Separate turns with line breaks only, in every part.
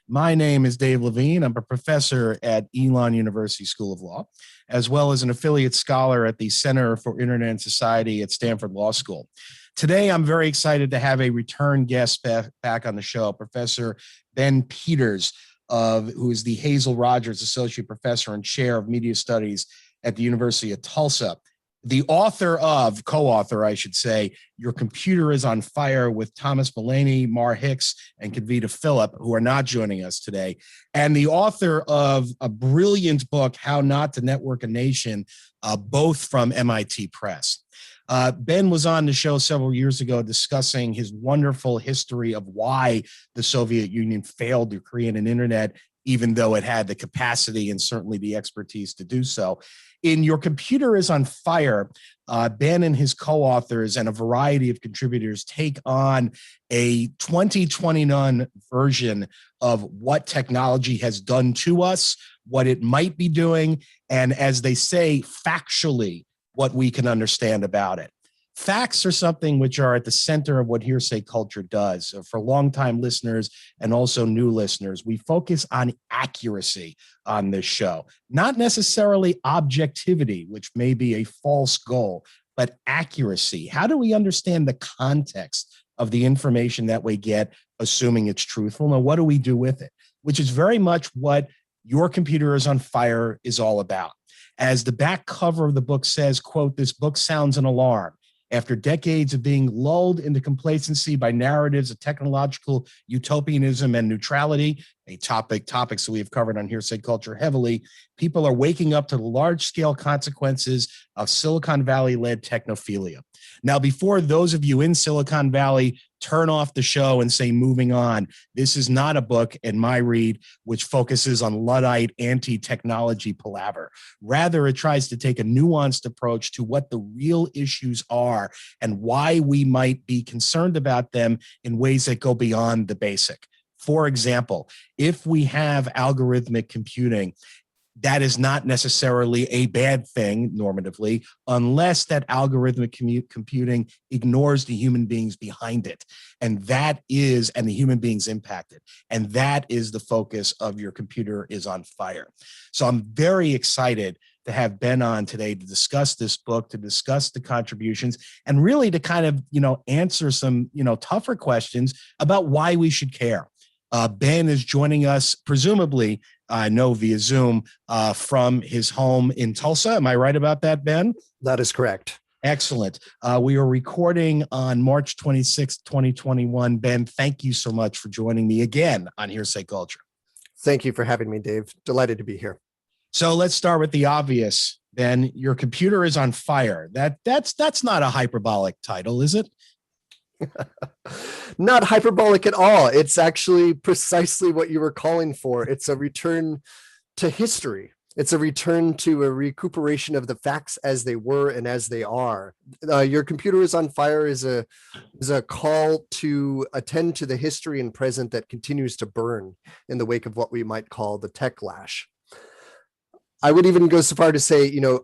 My name is Dave Levine. I'm a professor at Elon University School of Law, as well as an affiliate scholar at the Center for Internet and Society at Stanford Law School. Today, I'm very excited to have a return guest back on the show, Professor Ben Peters, who is the Hazel Rogers Associate Professor and Chair of Media Studies at the University of Tulsa. The co-author, I should say, Your Computer is on Fire with Thomas Mullaney, Mar Hicks, and Kavita Phillip, who are not joining us today, and the author of a brilliant book, How Not to Network a Nation, both from MIT Press. Ben was on the show several years ago discussing his wonderful history of why the Soviet Union failed to create an internet, even though it had the capacity and certainly the expertise to do so. In Your Computer is on Fire, Ben and his co-authors and a variety of contributors take on a 2021 version of what technology has done to us, what it might be doing, and as they say, factually, what we can understand about it. Facts are something which are at the center of what Hearsay Culture does. For longtime listeners and also new listeners, we focus on accuracy on this show, not necessarily objectivity, which may be a false goal, but accuracy. How do we understand the context of the information that we get, assuming it's truthful? And what do we do with it? Which is very much what Your Computer is on Fire is all about. As the back cover of the book says, quote, "This book sounds an alarm. After decades of being lulled into complacency by narratives of technological utopianism and neutrality," topics that we have covered on Hearsay Culture heavily, people are waking up to the large-scale consequences of Silicon Valley-led technophilia. Now, before those of you in Silicon Valley turn off the show and say, moving on, this is not a book in my read which focuses on Luddite anti-technology palaver. Rather, it tries to take a nuanced approach to what the real issues are and why we might be concerned about them in ways that go beyond the basic. For example, if we have algorithmic computing, that is not necessarily a bad thing normatively, unless that algorithmic computing ignores the human beings behind it. And the human beings impacted. And that is the focus of Your Computer is on Fire. So I'm very excited to have Ben on today to discuss this book, to discuss the contributions, and really to kind of, answer some, tougher questions about why we should care. Ben is joining us, presumably, I know via Zoom, from his home in Tulsa. Am I right about that, Ben?
That is correct.
Excellent. We are recording on March 26th, 2021. Ben, thank you so much for joining me again on Hearsay Culture.
Thank you for having me, Dave. Delighted to be here.
So let's start with the obvious, Ben. Your Computer is on Fire. That's not a hyperbolic title, is it?
Not hyperbolic at all. It's actually precisely what you were calling for. It's a return to history. It's a return to a recuperation of the facts as they were and as they are. Your Computer is on Fire is a call to attend to the history and present that continues to burn in the wake of what we might call the tech lash. I would even go so far to say, you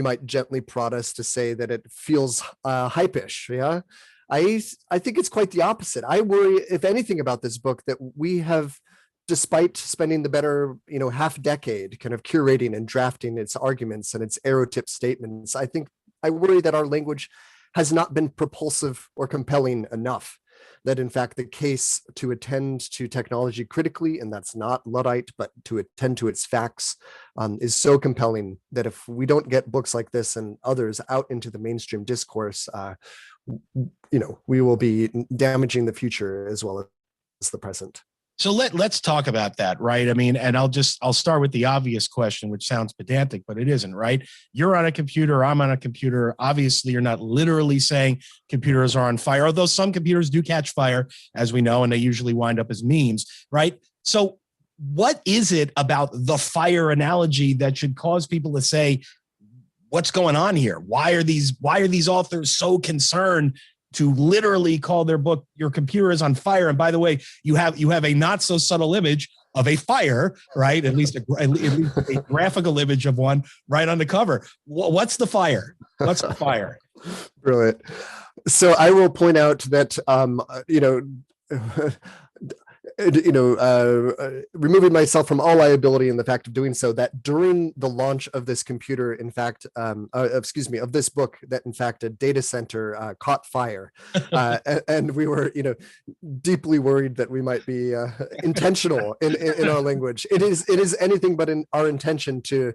might gently prod us to say that it feels hype-ish. Yeah, I think it's quite the opposite. I worry, if anything, about this book that we have, despite spending the better half decade kind of curating and drafting its arguments and its arrow-tip statements, I worry that our language has not been propulsive or compelling enough. That in fact the case to attend to technology critically, and that's not Luddite, but to attend to its facts, is so compelling that if we don't get books like this and others out into the mainstream discourse, we will be damaging the future as well as the present.
So let's talk about that, right? I mean, and I'll start with the obvious question, which sounds pedantic, but it isn't, right? You're on a computer, I'm on a computer. Obviously, you're not literally saying computers are on fire, although some computers do catch fire, as we know, and they usually wind up as memes, right? So what is it about the fire analogy that should cause people to say, what's going on here? Why are these authors so concerned to literally call their book Your Computer is on Fire? And by the way, you have a not so subtle image of a fire, right? At least a graphical image of one right on the cover. What's the fire? What's the fire?
Brilliant. So I will point out that removing myself from all liability in the fact of doing so, that during the launch of this computer, in fact, of this book, that in fact a data center caught fire, and we were, deeply worried that we might be intentional in our language. It is anything but in our intention to,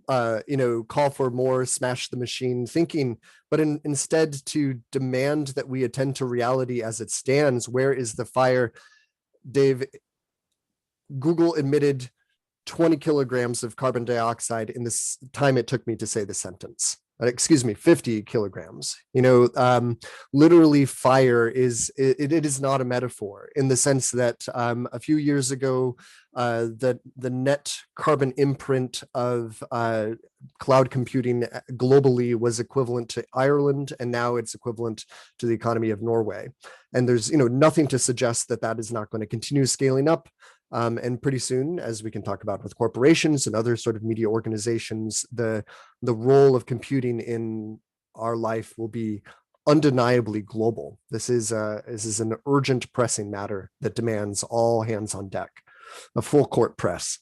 call for more smash the machine thinking, but instead to demand that we attend to reality as it stands. Where is the fire? Dave, Google emitted 20 kilograms of carbon dioxide in this time it took me to say the sentence. 50 kilograms. Literally fire it is not a metaphor, in the sense that a few years ago, the net carbon imprint of cloud computing globally was equivalent to Ireland, and now it's equivalent to the economy of Norway. And there's nothing to suggest that that is not going to continue scaling up. And pretty soon, as we can talk about with corporations and other sort of media organizations, the role of computing in our life will be undeniably global. This is an urgent, pressing matter that demands all hands on deck, a full court press.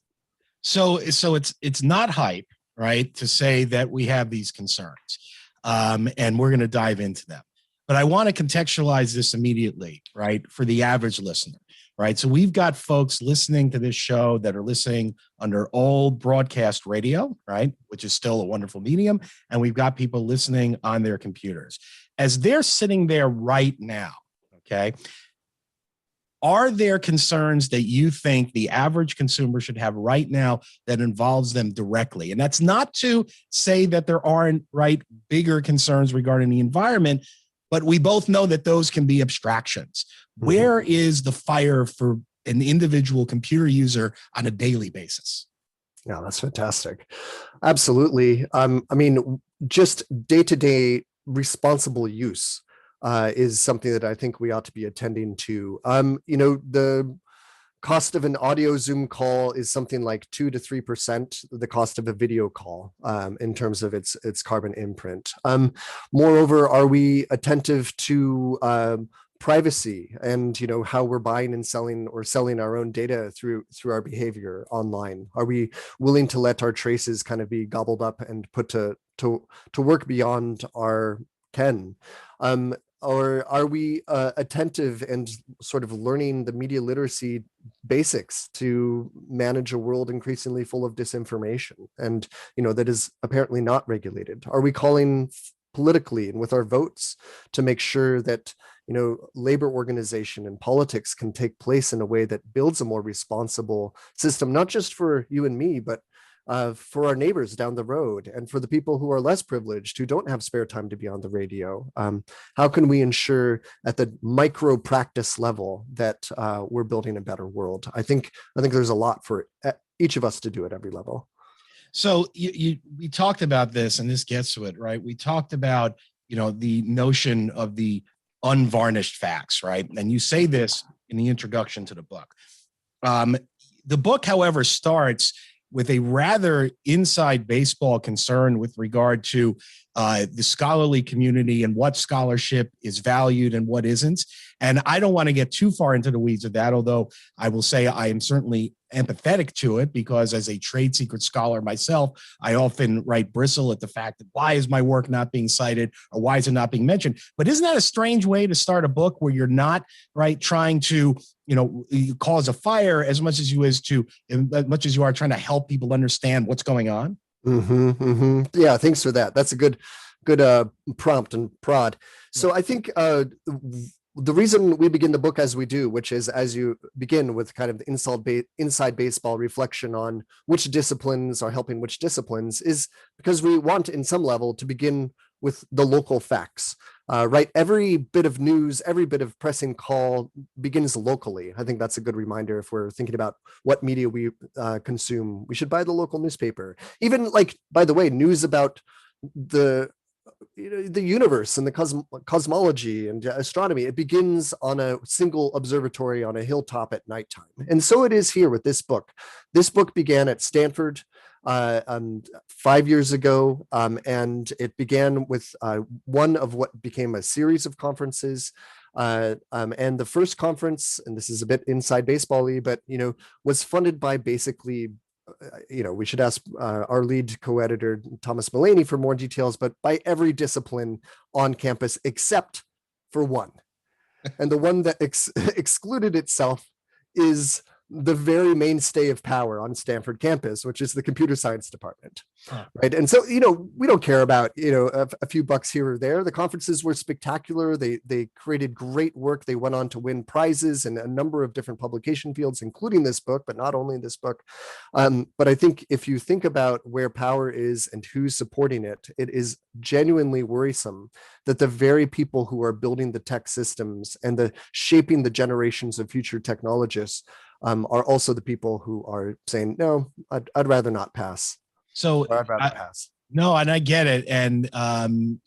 So it's not hype, right, to say that we have these concerns, and we're going to dive into them. But I want to contextualize this immediately, right, for the average listener. Right. So we've got folks listening to this show that are listening under old broadcast radio, right, which is still a wonderful medium. And we've got people listening on their computers. As they're sitting there right now, okay, are there concerns that you think the average consumer should have right now that involves them directly? And that's not to say that there aren't, right, bigger concerns regarding the environment, but we both know that those can be abstractions. Where is the fire for an individual computer user on a daily basis?
Yeah, that's fantastic. Absolutely. Just day-to-day responsible use is something that I think we ought to be attending to. The cost of an audio Zoom call is something like 2 to 3% the cost of a video call, in terms of its carbon imprint. Moreover, are we attentive to privacy and how we're buying and selling our own data through our behavior online? Are we willing to let our traces kind of be gobbled up and put to work beyond our ken? Or are we attentive and sort of learning the media literacy basics to manage a world increasingly full of disinformation and that is apparently not regulated? Are we calling politically and with our votes to make sure that labor organization and politics can take place in a way that builds a more responsible system, not just for you and me, but for our neighbors down the road and for the people who are less privileged, who don't have spare time to be on the radio? How can we ensure at the micro practice level that we're building a better world? I think there's a lot for each of us to do at every level.
So we talked about this, and this gets to it, right? We talked about, the notion of the unvarnished facts, right? And you say this in the introduction to the book. The book, however, starts with a rather inside baseball concern with regard to the scholarly community and what scholarship is valued and what isn't. And I don't want to get too far into the weeds of that, although I will say I am certainly empathetic to it, because as a trade secret scholar myself, I often bristle at the fact that why is my work not being cited, or why is it not being mentioned? But isn't that a strange way to start a book where you're not trying to cause a fire as much as you are trying to help people understand what's going on?
Yeah, thanks for that. That's a good prompt and prod. So I think the reason we begin the book as we do, which is as you begin with kind of the inside baseball reflection on which disciplines are helping which disciplines, is because we want, in some level, to begin with the local facts. Right? Every bit of news, every bit of pressing call begins locally. I think that's a good reminder. If we're thinking about what media we consume, we should buy the local newspaper. Even by the way, news about the universe and the cosmology and astronomy, it begins on a single observatory on a hilltop at nighttime. And so it is here with this book. This book began at Stanford 5 years ago, and it began with one of what became a series of conferences And the first conference, and this is a bit inside baseball-y, but, was funded by basically, we should ask our lead co-editor, Thomas Mullaney, for more details, but by every discipline on campus except for one. And the one that excluded itself is the very mainstay of power on Stanford campus, which is the computer science department. Right. And so, we don't care about, a few bucks here or there. The conferences were spectacular. They created great work. They went on to win prizes in a number of different publication fields, including this book, but not only this book. But I think if you think about where power is and who's supporting it, it is genuinely worrisome that the very people who are building the tech systems and shaping the generations of future technologists are also the people who are saying, no, I'd rather not pass.
So
I'd rather pass.
No, and I get it. And, and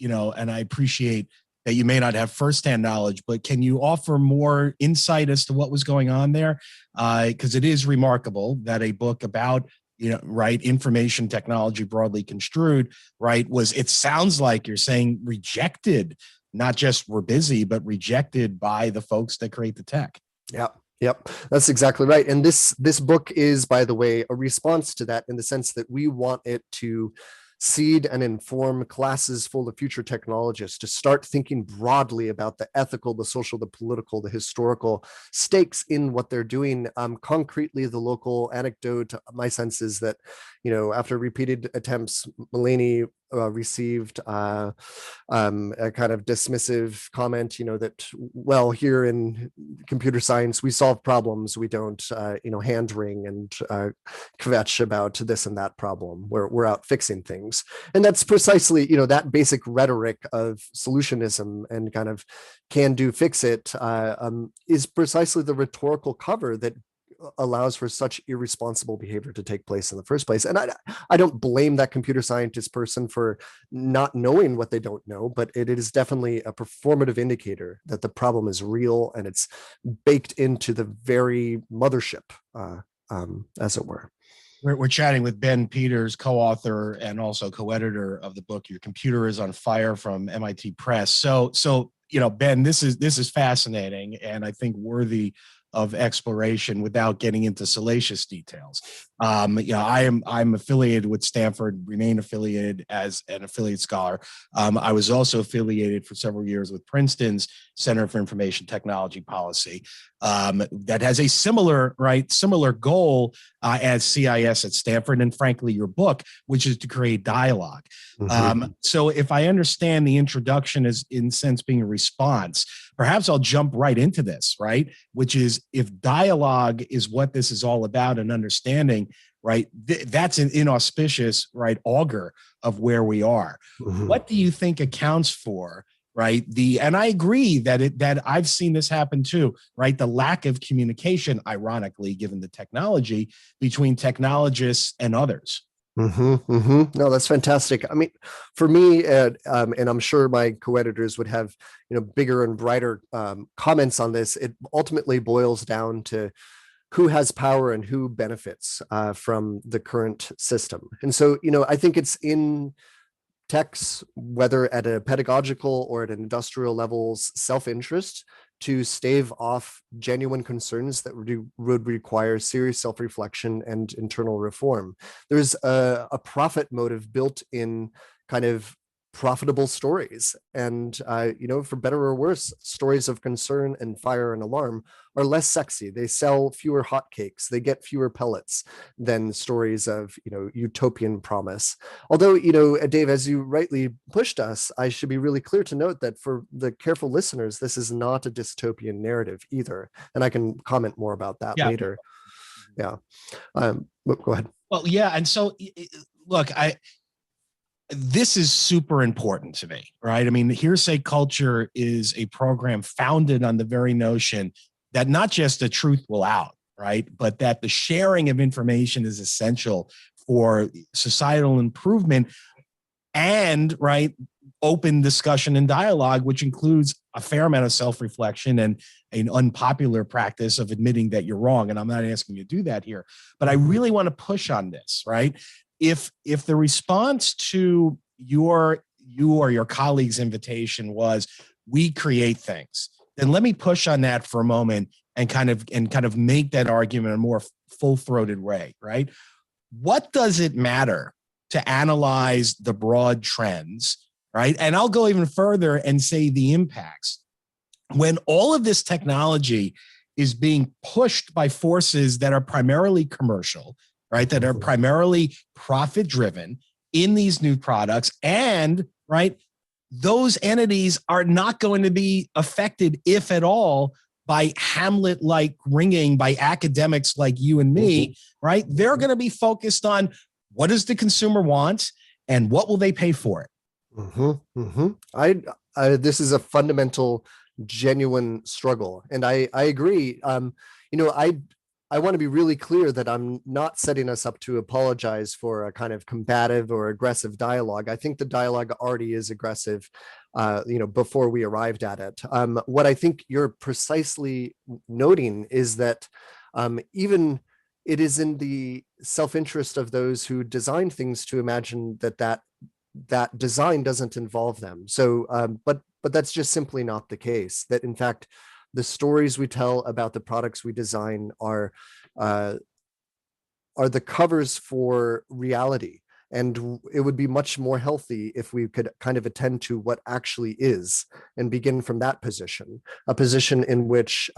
I appreciate that you may not have firsthand knowledge, but can you offer more insight as to what was going on there? Because it is remarkable that a book about, information technology broadly construed, it sounds like you're saying rejected, not just we're busy, but rejected by the folks that create the tech.
Yep, that's exactly right. And this book is, by the way, a response to that in the sense that we want it to seed and inform classes full of future technologists to start thinking broadly about the ethical, the social, the political, the historical stakes in what they're doing. Concretely, the local anecdote, my sense is that, after repeated attempts, Mullaney received a kind of dismissive comment, that, well, here in computer science, we solve problems. We don't, hand wring and kvetch about this and that problem. We're out fixing things. And that's precisely, that basic rhetoric of solutionism and kind of can do, fix it, is precisely the rhetorical cover that allows for such irresponsible behavior to take place in the first place. And I don't blame that computer scientist person for not knowing what they don't know, but it is definitely a performative indicator that the problem is real and it's baked into the very mothership, as it were.
We're chatting with Ben Peters, co-author and also co-editor of the book Your Computer is on Fire from MIT Press. So Ben, this is fascinating and I think worthy of exploration without getting into salacious details. I'm affiliated with Stanford, remain affiliated as an affiliate scholar. I was also affiliated for several years with Princeton's Center for Information Technology Policy that has a similar goal as CIS at Stanford, and frankly, your book, which is to create dialogue. So if I understand the introduction as in a sense being a response, perhaps I'll jump right into this, right? Which is if dialogue is what this is all about and understanding, right? That's an inauspicious, augur of where we are. What do you think accounts for, and I agree that I've seen this happen too, the lack of communication, ironically, given the technology between technologists and others.
No, that's fantastic. I mean, for me, and I'm sure my co-editors would have, bigger and brighter comments on this. It ultimately boils down to who has power and who benefits from the current system. And so, I think it's in techs, whether at a pedagogical or at an industrial levels, self-interest to stave off genuine concerns that would require serious self-reflection and internal reform. There's a profit motive built in kind of profitable stories. And, for better or worse, stories of concern and fire and alarm are less sexy. They sell fewer hotcakes. They get fewer pellets than stories of, utopian promise. Although, Dave, as you rightly pushed us, I should be really clear to note that for the careful listeners, this is not a dystopian narrative either. And I can comment more about that later. Yeah. Go ahead.
Well, yeah. And so, look, this is super important to me, right? I mean, Hearsay Culture is a program founded on the very notion that not just the truth will out, right? But that the sharing of information is essential for societal improvement and, open discussion and dialogue, which includes a fair amount of self-reflection and an unpopular practice of admitting that you're wrong. And I'm not asking you to do that here, but I really want to push on this, right? If the response to you or your colleague's invitation was, we create things, then let me push on that for a moment and kind of make that argument in a more full-throated way, right? What does it matter to analyze the broad trends, right? And I'll go even further and say the impacts. When all of this technology is being pushed by forces that are primarily commercial, right, that are primarily profit-driven in these new products, and, right, those entities are not going to be affected, if at all, by Hamlet-like ringing by academics like you and me, right? They're going to be focused on what does the consumer want and what will they pay for it.
This is a fundamental, genuine struggle, and I agree. I want to be really clear that I'm not setting us up to apologize for a kind of combative or aggressive dialogue. I think the dialogue already is aggressive, before we arrived at it. What I think you're precisely noting is that even it is in the self-interest of those who design things to imagine that design doesn't involve them. So, but that's just simply not the case. That in fact, the stories we tell about the products we design are the covers for reality. And it would be much more healthy if we could kind of attend to what actually is and begin from that position, a position in which,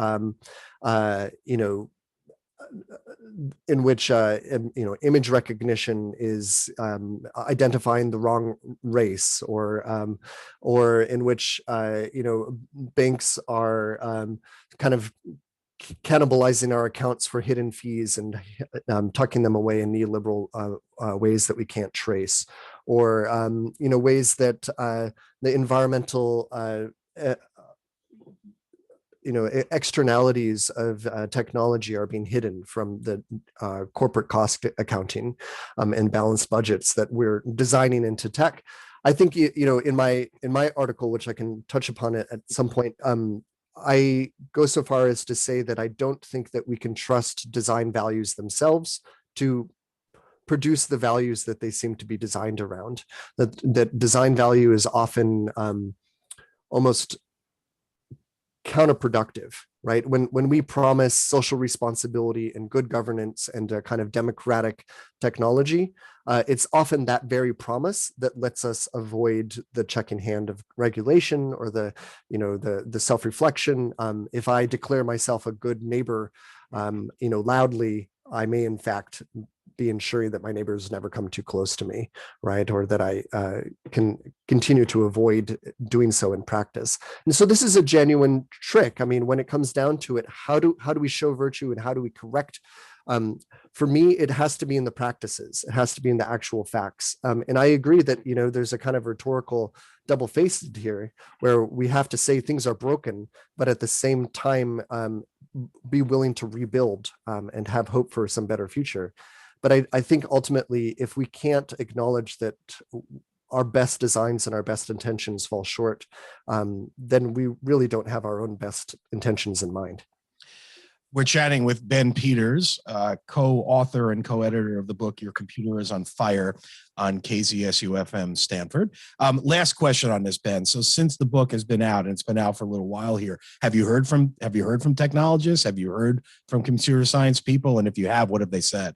image recognition is identifying the wrong race, or in which banks are kind of cannibalizing our accounts for hidden fees and tucking them away in neoliberal ways that we can't trace, or ways that the environmental externalities of technology are being hidden from the corporate cost accounting and balanced budgets that we're designing into tech. I think in my article, which I can touch upon it at some point, I go so far as to say that I don't think that we can trust design values themselves to produce the values that they seem to be designed around. That design value is often almost counterproductive, right? When we promise social responsibility and good governance and a kind of democratic technology, it's often that very promise that lets us avoid the check in hand of regulation or the self-reflection. If I declare myself a good neighbor, loudly, I may in fact be ensuring that my neighbors never come too close to me, right? Or that I can continue to avoid doing so in practice. And so this is a genuine trick. I mean, when it comes down to it, how do we show virtue and how do we correct? For me, it has to be in the practices. It has to be in the actual facts. And I agree that, there's a kind of rhetorical double-faced here where we have to say things are broken, but at the same time, be willing to rebuild and have hope for some better future. But I think ultimately, if we can't acknowledge that our best designs and our best intentions fall short, then we really don't have our own best intentions in mind.
We're chatting with Ben Peters, co-author and co-editor of the book, Your Computer is on Fire, on ZSU-FM Stanford. Last question on this, Ben. So since the book has been out, and it's been out for a little while here, have you heard from technologists? Have you heard from computer science people? And if you have, what have they said?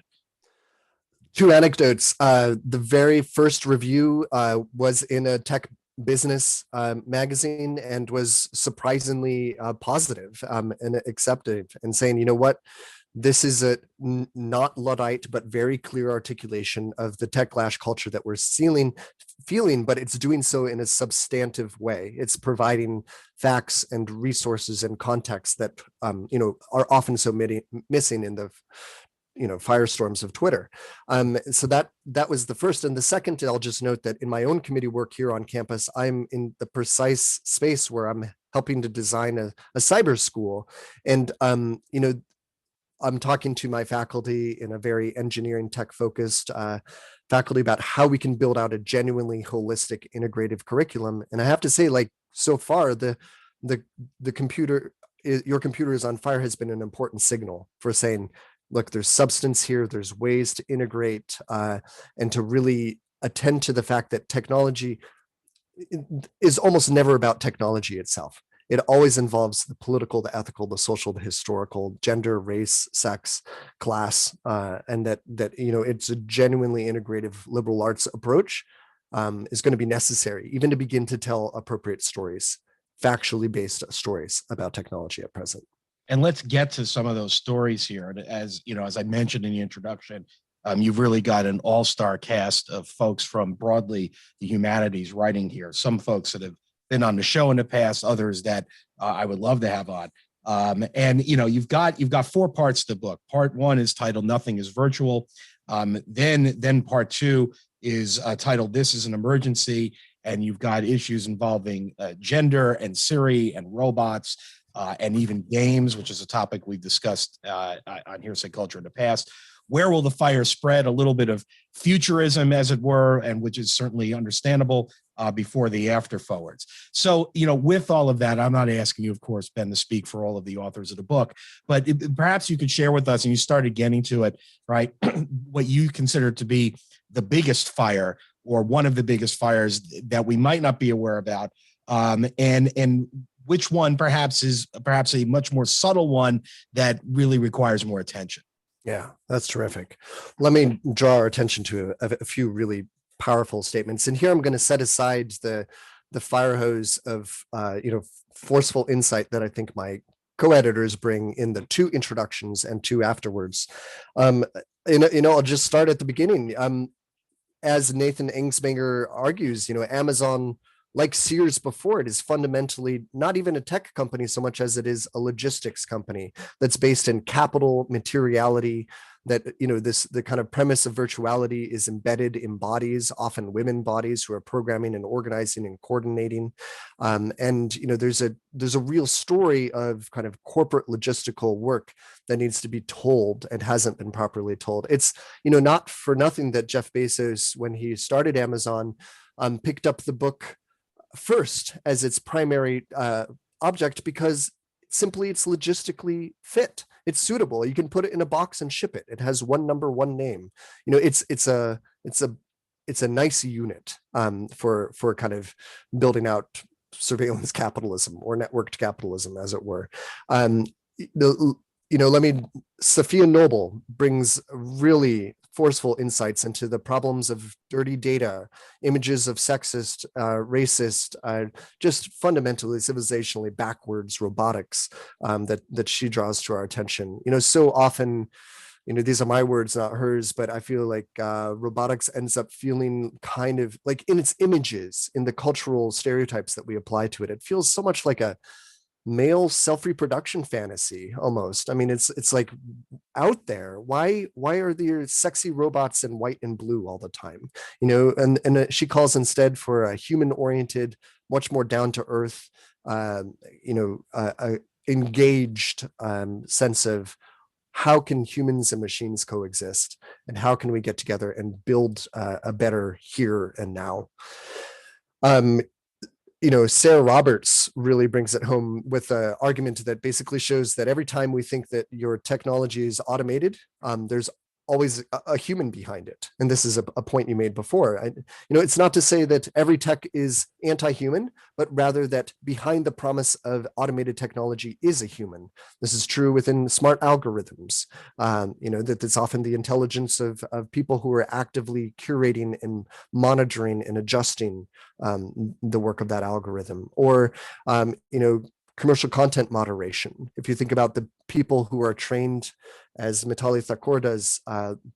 Two anecdotes. The very first review was in a tech business magazine and was surprisingly positive and accepted, and saying, you know what, this is a not Luddite, but very clear articulation of the techlash culture that we're feeling, but it's doing so in a substantive way. It's providing facts and resources and context that are often so missing in the firestorms of Twitter. So that was the first. And the second, I'll just note that in my own committee work here on campus, I'm in the precise space where I'm helping to design a cyber school. And, I'm talking to my faculty in a very engineering tech focused faculty about how we can build out a genuinely holistic integrative curriculum. And I have to say, like, so far, the computer, Your Computer is on Fire has been an important signal for saying, look, there's substance here, there's ways to integrate and to really attend to the fact that technology is almost never about technology itself. it always involves the political, the ethical, the social, the historical, gender, race, sex, class, and that it's a genuinely integrative liberal arts approach is going to be necessary, even to begin to tell appropriate stories, factually based stories about technology at present.
And let's get to some of those stories here. And as I mentioned in the introduction, you've really got an all-star cast of folks from broadly the humanities writing here. Some folks that have been on the show in the past, others that I would love to have on. And you've got 4 parts to the book. Part 1 is titled "Nothing is Virtual." Then part 2 is titled "This is an Emergency," and you've got issues involving gender and Siri and robots. And even games, which is a topic we've discussed on Hearsay Culture in the past. Where will the fire spread? A little bit of futurism, as it were, and which is certainly understandable before the after forwards. So, with all of that, I'm not asking you, of course, Ben, to speak for all of the authors of the book, but perhaps you could share with us, and you started getting to it, right, what you consider to be the biggest fire or one of the biggest fires that we might not be aware about, and which one perhaps is a much more subtle one that really requires more attention.
Yeah, that's terrific. Let me draw our attention to a few really powerful statements. And here I'm going to set aside the fire hose of forceful insight that I think my co-editors bring in the 2 introductions and 2 afterwards. I'll just start at the beginning. As Nathan Engsmanger argues, Amazon, like Sears before it, is fundamentally not even a tech company so much as it is a logistics company that's based in capital, materiality, that, the kind of premise of virtuality is embedded in bodies, often women bodies who are programming and organizing and coordinating. There's a real story of kind of corporate logistical work that needs to be told and hasn't been properly told. It's, not for nothing that Jeff Bezos, when he started Amazon, picked up the book first as its primary object, because simply it's logistically fit. It's suitable. You can put it in a box and ship it. It has one number, one name. It's a nice unit for kind of building out surveillance capitalism or networked capitalism, as it were. Sophia Noble brings really forceful insights into the problems of dirty data, images of sexist, racist, just fundamentally civilizationally backwards robotics that she draws to our attention. So often, these are my words, not hers, but I feel like robotics ends up feeling kind of like, in its images, in the cultural stereotypes that we apply to it, it feels so much like a male self-reproduction fantasy almost. I mean, it's like out there. Why are there sexy robots in white and blue all the time? And she calls instead for a human-oriented, much more down-to-earth, engaged sense of how can humans and machines coexist, and how can we get together and build a better here and now. Sarah Roberts really brings it home with an argument that basically shows that every time we think that your technology is automated, there's always a human behind it. And this is a point you made before. It's not to say that every tech is anti-human, but rather that behind the promise of automated technology is a human. This is true within smart algorithms, that it's often the intelligence of people who are actively curating and monitoring and adjusting the work of that algorithm. Or, commercial content moderation. If you think about the people who are trained, as Mitali Thakur does,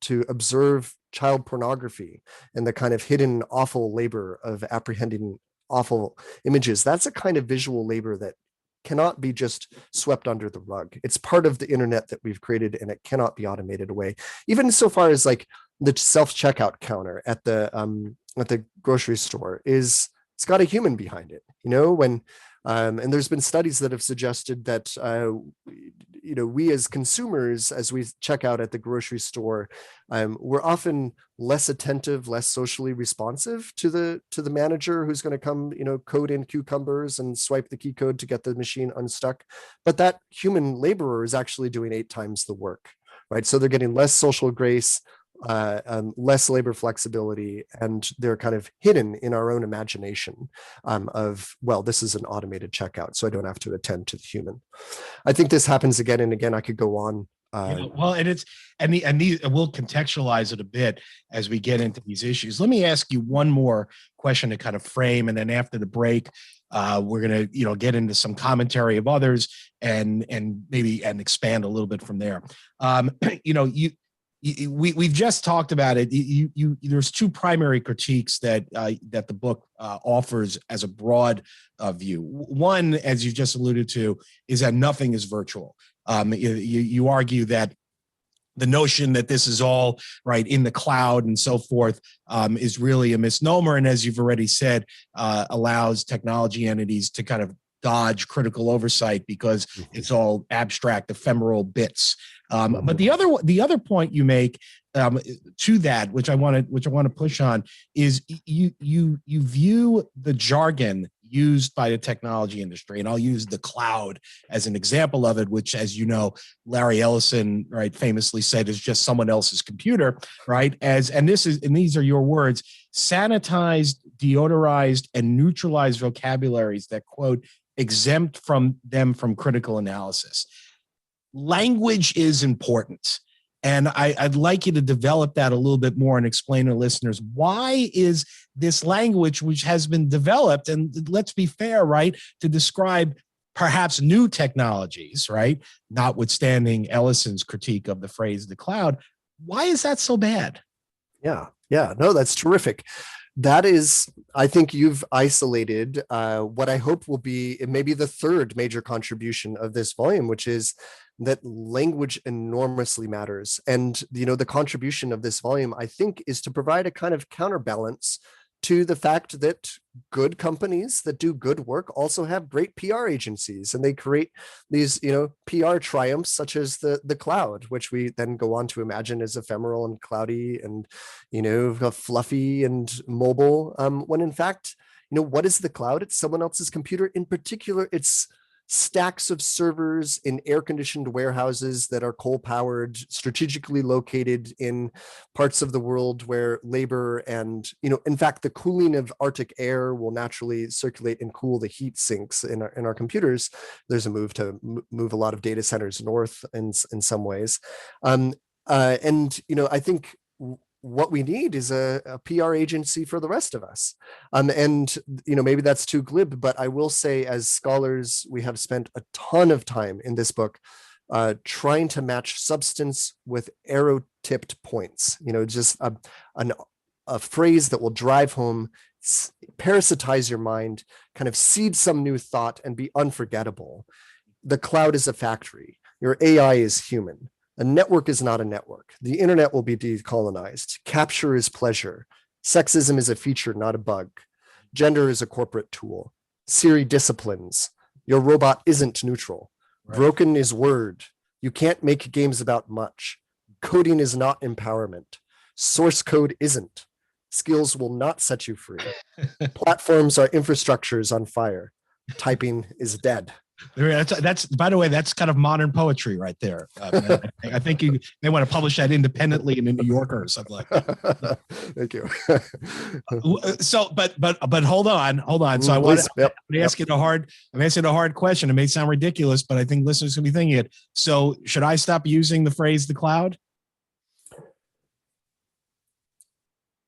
to observe child pornography and the kind of hidden awful labor of apprehending awful images, that's a kind of visual labor that cannot be just swept under the rug. It's part of the internet that we've created, and it cannot be automated away. Even so far as like the self-checkout counter at the grocery store it's got a human behind it, and there's been studies that have suggested that, we as consumers, as we check out at the grocery store, we're often less attentive, less socially responsive to the manager who's going to come, code in cucumbers and swipe the key code to get the machine unstuck. But that human laborer is actually doing 8 times the work, right? So they're getting less social grace, less labor flexibility, and they're kind of hidden in our own imagination of, well, this is an automated checkout, so I don't have to attend to the human. I think this happens again and again. I could go on.
Well, and we'll contextualize it a bit as we get into these issues. Let me ask you one more question to kind of frame, and then after the break, we're gonna get into some commentary of others and maybe expand a little bit from there. We've just talked about it. There's two primary critiques that the book offers as a broad view. One, as you just alluded to, is that nothing is virtual. You argue that the notion that this is all right in the cloud and so forth is really a misnomer, and as you've already said, allows technology entities to kind of dodge critical oversight because it's all abstract, ephemeral bits. But the other point you make to that, which I want to push on, is you view the jargon used by the technology industry, and I'll use the cloud as an example of it, which, as you know, Larry Ellison, right, famously said is just someone else's computer, right? And these are your words: sanitized, deodorized, and neutralized vocabularies that, quote, exempt from critical analysis. Language is important. And I'd like you to develop that a little bit more and explain to listeners, why is this language, which has been developed, and let's be fair, right, to describe perhaps new technologies, right, notwithstanding Ellison's critique of the phrase the cloud, why is that so bad?
Yeah, no, that's terrific. That is, I think you've isolated what I hope will be maybe the third major contribution of this volume, which is that language enormously matters. And, the contribution of this volume, I think, is to provide a kind of counterbalance to the fact that good companies that do good work also have great PR agencies, and they create these, PR triumphs such as the cloud, which we then go on to imagine as ephemeral and cloudy and, fluffy and mobile. When in fact, what is the cloud? It's someone else's computer. In particular, it's stacks of servers in air-conditioned warehouses that are coal-powered, strategically located in parts of the world where labor and, in fact, the cooling of Arctic air will naturally circulate and cool the heat sinks in our computers. There's a move to move a lot of data centers north in some ways. I think what we need is a PR agency for the rest of us. Maybe that's too glib, but I will say, as scholars, we have spent a ton of time in this book trying to match substance with arrow-tipped points, just a phrase that will drive home, parasitize your mind, kind of seed some new thought and be unforgettable. The cloud is a factory. Your AI is human. A network is not a network. The internet will be decolonized. Capture is pleasure. Sexism is a feature, not a bug. Gender is a corporate tool. Siri disciplines. Your robot isn't neutral. Right. Broken is word. You can't make games about much. Coding is not empowerment. Source code isn't. Skills will not set you free. Platforms are infrastructures on fire. Typing is dead.
That's by the way, that's kind of modern poetry right there. I think they want to publish that independently in the New Yorker or something like that.
Thank you.
So, but hold on. So I'm asking a hard question. It may sound ridiculous, but I think listeners can be thinking it. So, should I stop using the phrase "the cloud"?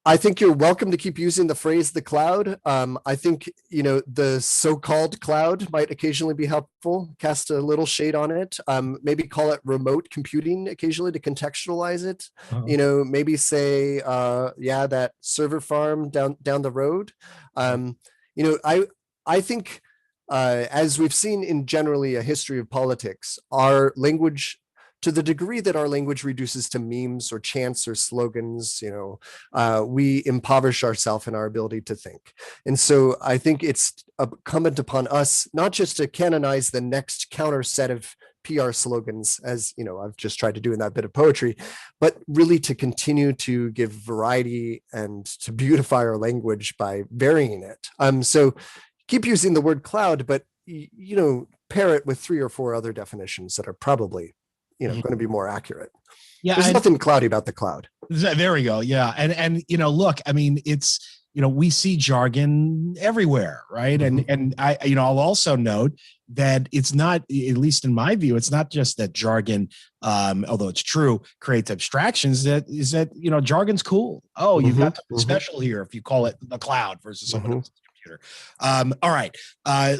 I think you're welcome to keep using the phrase "the cloud." I think, the so-called cloud might occasionally be helpful. Cast a little shade on it. Maybe call it remote computing occasionally to contextualize it. Uh-huh. Maybe say, that server farm down the road. I think, as we've seen in generally a history of politics, our language, to the degree that our language reduces to memes or chants or slogans, we impoverish ourselves in our ability to think. And so I think it's incumbent upon us not just to canonize the next counter set of PR slogans, as I've just tried to do in that bit of poetry, but really to continue to give variety and to beautify our language by varying it. So keep using the word cloud, but pair it with 3 or 4 other definitions that are probably going to be more accurate. Yeah, there's nothing cloudy about the cloud.
There we go. Yeah. And look, I mean, it's, we see jargon everywhere, right?
Mhm.
And I'll also note that it's not, at least in my view, it's not just that jargon, although it's true, creates abstractions. That is that, jargon's cool. Oh, you've got something special here if you call it the cloud versus someone else's computer. All right.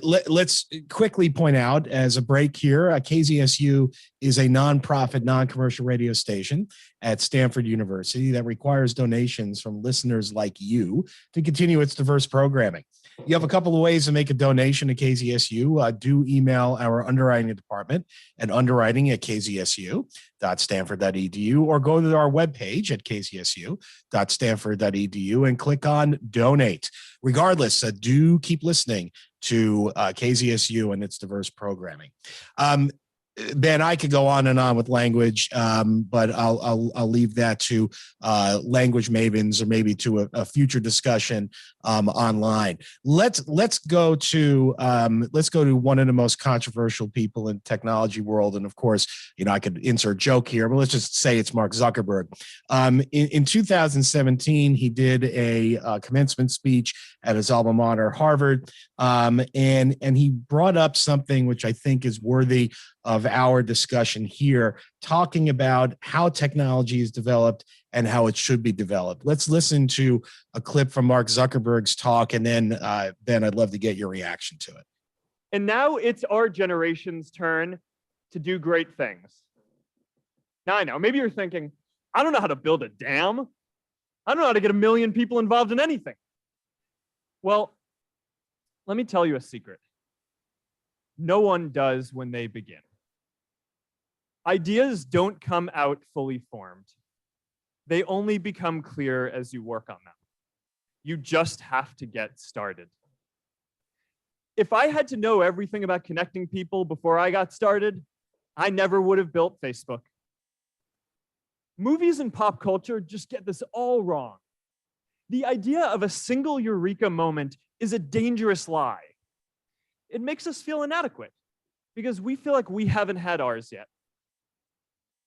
Let's quickly point out as a break here, KZSU is a nonprofit, non-commercial radio station at Stanford University that requires donations from listeners like you to continue its diverse programming. You have a couple of ways to make a donation to KZSU. Do email our underwriting department at underwriting@kzsu.stanford.edu, or go to our webpage at kzsu.stanford.edu and click on donate. Regardless, do keep listening to KZSU and its diverse programming. Ben, I could go on and on with language, but I'll leave that to language mavens, or maybe to a future discussion online. Let's go to one of the most controversial people in the technology world, and of course, I could insert joke here, but let's just say it's Mark Zuckerberg. In 2017, he did a commencement speech at his alma mater, Harvard, and he brought up something which I think is worthy of our discussion here, talking about how technology is developed and how it should be developed. Let's listen to a clip from Mark Zuckerberg's talk, and then Ben, I'd love to get your reaction to it.
And now it's our generation's turn to do great things. Now I know, maybe you're thinking, I don't know how to build a dam. I don't know how to get 1 million people involved in anything. Well, let me tell you a secret. No one does when they begin. Ideas don't come out fully formed. They only become clear as you work on them. You just have to get started. If I had to know everything about connecting people before I got started, I never would have built Facebook. Movies and pop culture just get this all wrong. The idea of a single eureka moment is a dangerous lie. It makes us feel inadequate because we feel like we haven't had ours yet.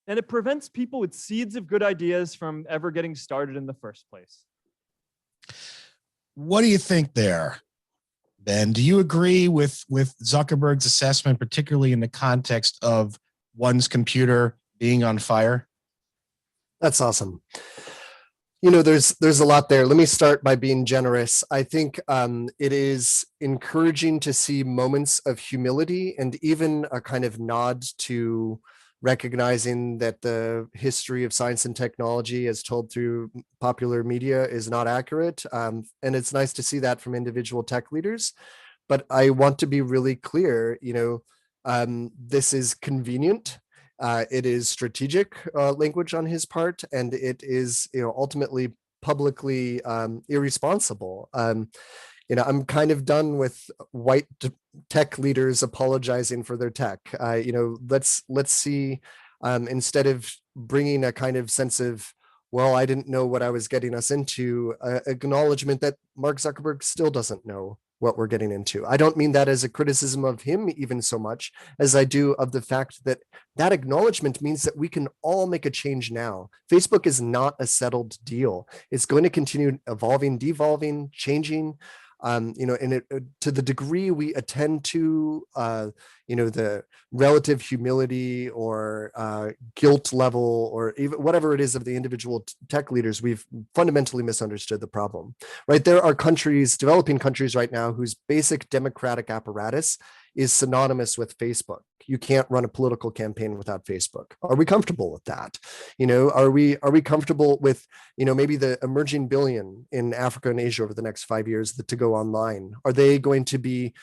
And it prevents people with seeds of good ideas from ever getting started in the first place.
What do you think there, Ben? Do you agree with Zuckerberg's assessment, particularly in the context of one's computer being on fire?
That's awesome. There's a lot there. Let me start by being generous. I think it is encouraging to see moments of humility and even a kind of nod to recognizing that the history of science and technology as told through popular media is not accurate. And it's nice to see that from individual tech leaders. But I want to be really clear, this is convenient. It is strategic language on his part, and it is, ultimately publicly irresponsible. I'm kind of done with white tech leaders apologizing for their tech. Let's see, instead of bringing a kind of sense of, well, I didn't know what I was getting us into, acknowledgement that Mark Zuckerberg still doesn't know what we're getting into. I don't mean that as a criticism of him even so much as I do of the fact that that acknowledgement means that we can all make a change now. Facebook is not a settled deal. It's going to continue evolving, devolving, changing. And to the degree we attend to, the relative humility or guilt level, or even whatever it is of the individual tech leaders, we've fundamentally misunderstood the problem, right? There are countries, developing countries right now, whose basic democratic apparatus is synonymous with Facebook. You can't run a political campaign without Facebook. Are we comfortable with that? Are we comfortable with, maybe the emerging billion in Africa and Asia over the next 5 years to go online? Are they going to be,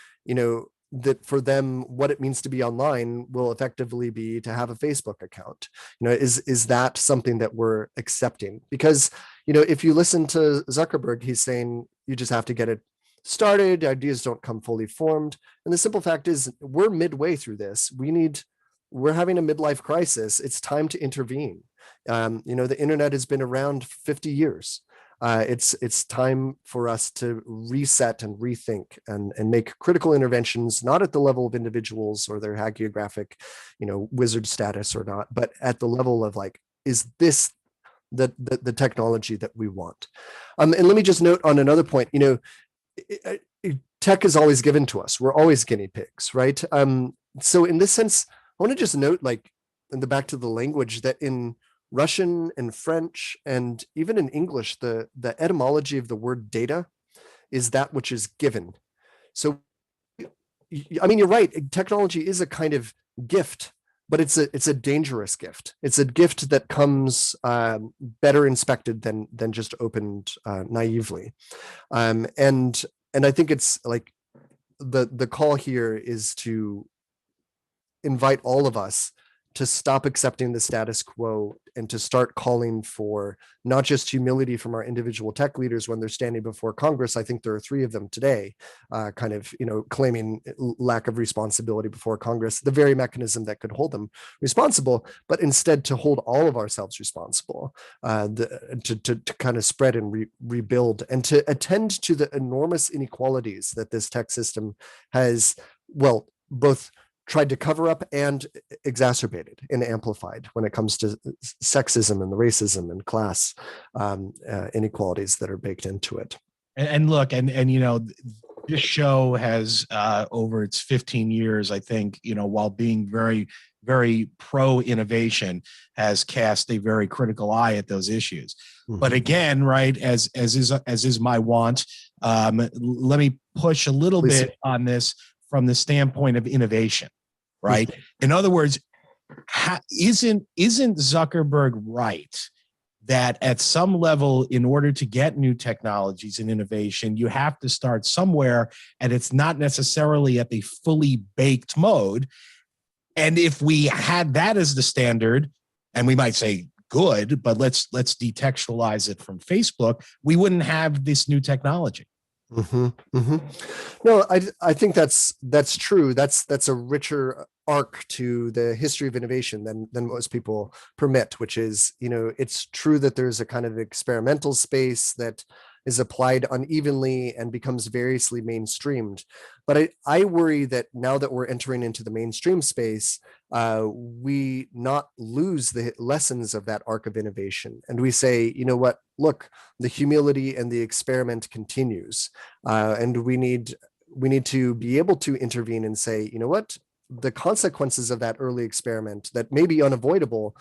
that for them, what it means to be online will effectively be to have a Facebook account? Is that something that we're accepting? Because, if you listen to Zuckerberg, he's saying you just have to get it started. Ideas don't come fully formed. And the simple fact is, we're midway through this. We're having a midlife crisis. It's time to intervene. The internet has been around 50 years. It's time for us to reset and rethink and make critical interventions, not at the level of individuals or their hagiographic, wizard status or not, but at the level of, like, is this the technology that we want. And let me just note on another point, tech is always given to us. We're always guinea pigs, right? So in this sense, I want to just note, like, back to the language, that in Russian and French and even in English, the etymology of the word data is that which is given. So, I mean, you're right. Technology is a kind of gift, but it's a dangerous gift. It's a gift that comes better inspected than just opened naively. And I think it's like the call here is to invite all of us to stop accepting the status quo and to start calling for not just humility from our individual tech leaders when they're standing before Congress. I think there are 3 of them today, claiming lack of responsibility before Congress, the very mechanism that could hold them responsible, but instead to hold all of ourselves responsible, to kind of spread and rebuild, and to attend to the enormous inequalities that this tech system has, well, both tried to cover up and exacerbated and amplified when it comes to sexism and the racism and class inequalities that are baked into it.
And look, and this show has over its 15 years, I think, while being very, very pro innovation, has cast a very critical eye at those issues. Mm-hmm. But again, right, as is my want, let me push a little bit on this from the standpoint of innovation, right? In other words, isn't Zuckerberg right that at some level, in order to get new technologies and innovation, you have to start somewhere, and it's not necessarily at the fully baked mode? And if we had that as the standard, and we might say good, but let's detextualize it from Facebook, we wouldn't have this new technology.
Mm-hmm, mm-hmm. No, I think that's true. That's a richer arc to the history of innovation than most people permit, which is, it's true that there's a kind of experimental space that is applied unevenly and becomes variously mainstreamed. But I worry that now that we're entering into the mainstream space, we not lose the lessons of that arc of innovation. And we say, you know what, look, the humility and the experiment continues. And we need to be able to intervene and say, you know what, the consequences of that early experiment that may be unavoidable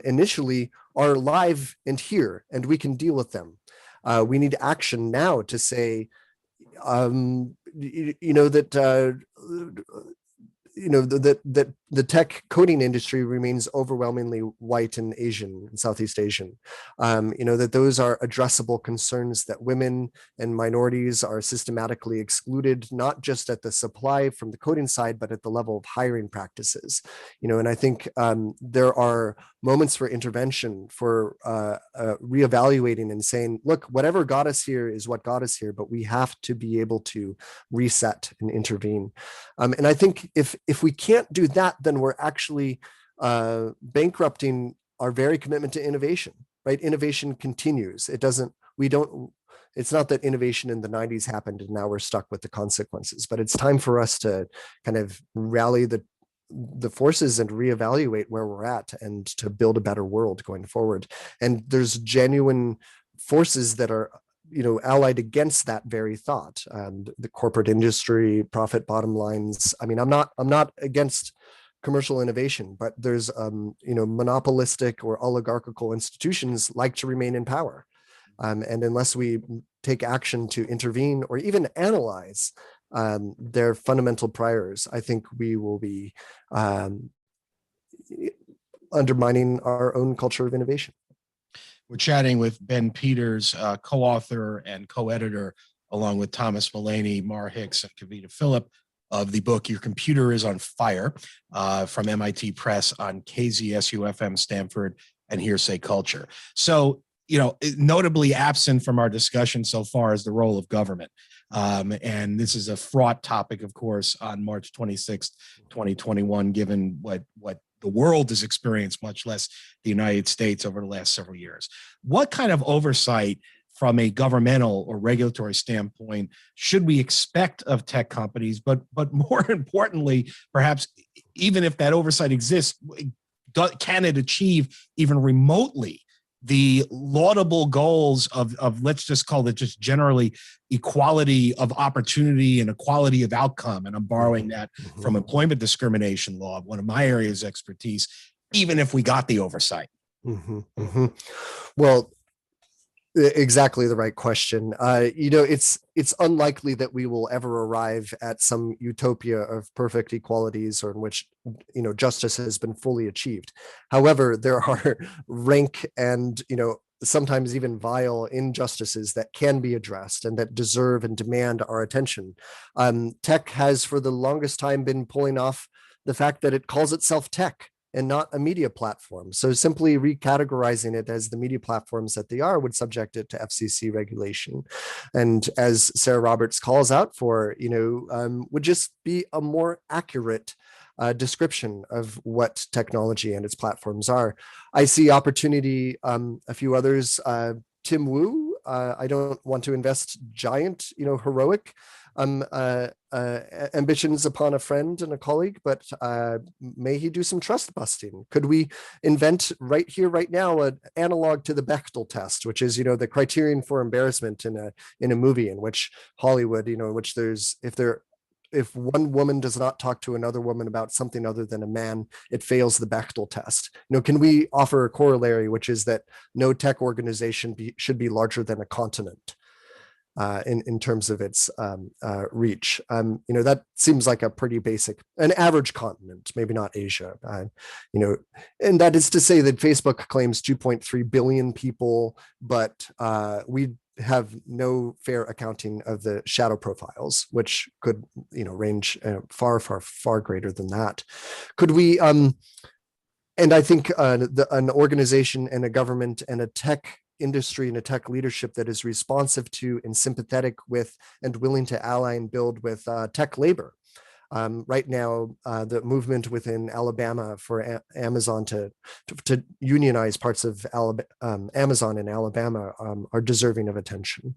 initially are live and here, and we can deal with them. We need action now to say, that the tech coding industry remains overwhelmingly white and Asian and Southeast Asian. That those are addressable concerns, that women and minorities are systematically excluded, not just at the supply from the coding side, but at the level of hiring practices. And I think there are moments for intervention, for reevaluating and saying, look, whatever got us here is what got us here, but we have to be able to reset and intervene. And I think if we can't do that, then we're actually bankrupting our very commitment to innovation, right? Innovation continues. It's not that innovation in the 90s happened and now we're stuck with the consequences, but it's time for us to kind of rally the forces and reevaluate where we're at and to build a better world going forward. And there's genuine forces that are allied against that very thought. The corporate industry, profit bottom lines. I mean, I'm not against commercial innovation, but there's monopolistic or oligarchical institutions like to remain in power. And unless we take action to intervene or even analyze their fundamental priors, I think we will be undermining our own culture of innovation.
We're chatting with Ben Peters, co-author and co-editor, along with Thomas Mullaney, Mar Hicks, and Kavita Phillip, of the book Your Computer is on Fire, from MIT Press, on ZSU-FM, Stanford, and Hearsay Culture. So, notably absent from our discussion so far is the role of government. And this is a fraught topic, of course, on March 26th, 2021, given what the world has experienced, much less the United States, over the last several years. What kind of oversight from a governmental or regulatory standpoint should we expect of tech companies? But more importantly, perhaps even if that oversight exists, can it achieve even remotely the laudable goals of let's just call it just generally equality of opportunity and equality of outcome. And I'm borrowing that from employment discrimination law, one of my areas of expertise, even if we got the oversight.
Well, exactly the right question. It's unlikely that we will ever arrive at some utopia of perfect equalities or in which, justice has been fully achieved. However, there are rank and, sometimes even vile injustices that can be addressed and that deserve and demand our attention. Tech has for the longest time been pulling off the fact that it calls itself tech and not a media platform. So simply recategorizing it as the media platforms that they are would subject it to FCC regulation. And as Sarah Roberts calls out for, would just be a more accurate description of what technology and its platforms are. I see opportunity, a few others, Tim Wu, I don't want to invest giant, heroic ambitions upon a friend and a colleague, but may he do some trust busting? Could we invent right here, right now, an analog to the Bechdel test, which is, the criterion for embarrassment in a movie in which Hollywood, in which if one woman does not talk to another woman about something other than a man, it fails the Bechdel test. Can we offer a corollary, which is that no tech organization should be larger than a continent? In terms of its reach. That seems like a pretty an average continent, maybe not Asia, and that is to say that Facebook claims 2.3 billion people, but we have no fair accounting of the shadow profiles, which could, range far greater than that. Could we, and I think an organization and a government and a tech industry and a tech leadership that is responsive to and sympathetic with and willing to ally and build with tech labor. Right now, the movement within Alabama for Amazon to unionize parts of Amazon in Alabama are deserving of attention.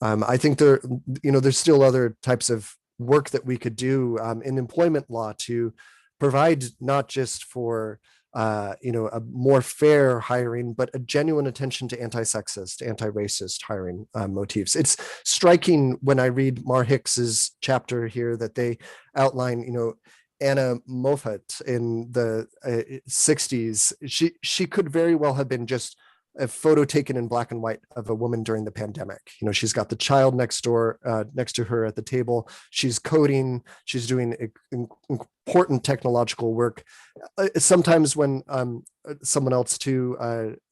I think there's still other types of work that we could do in employment law to provide not just for a more fair hiring, but a genuine attention to anti-sexist, anti-racist hiring motifs. It's striking when I read Mar Hicks's chapter here that they outline, Anna Moffat in the 60s. She could very well have been just a photo taken in black and white of a woman during the pandemic. She's got the child next door, next to her at the table. She's coding. She's doing important technological work. Sometimes when someone else too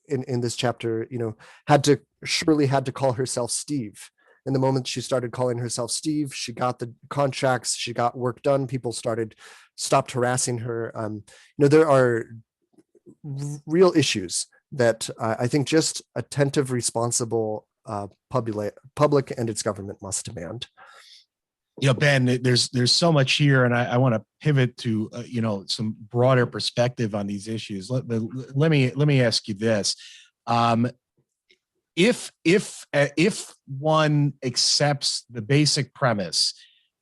in this chapter, had to call herself Steve. And the moment she started calling herself Steve, she got the contracts, she got work done. People stopped harassing her. There are real issues that I think just attentive, responsible public and its government must demand.
Ben, there's so much here, and I want to pivot to some broader perspective on these issues. Let me ask you this: if one accepts the basic premise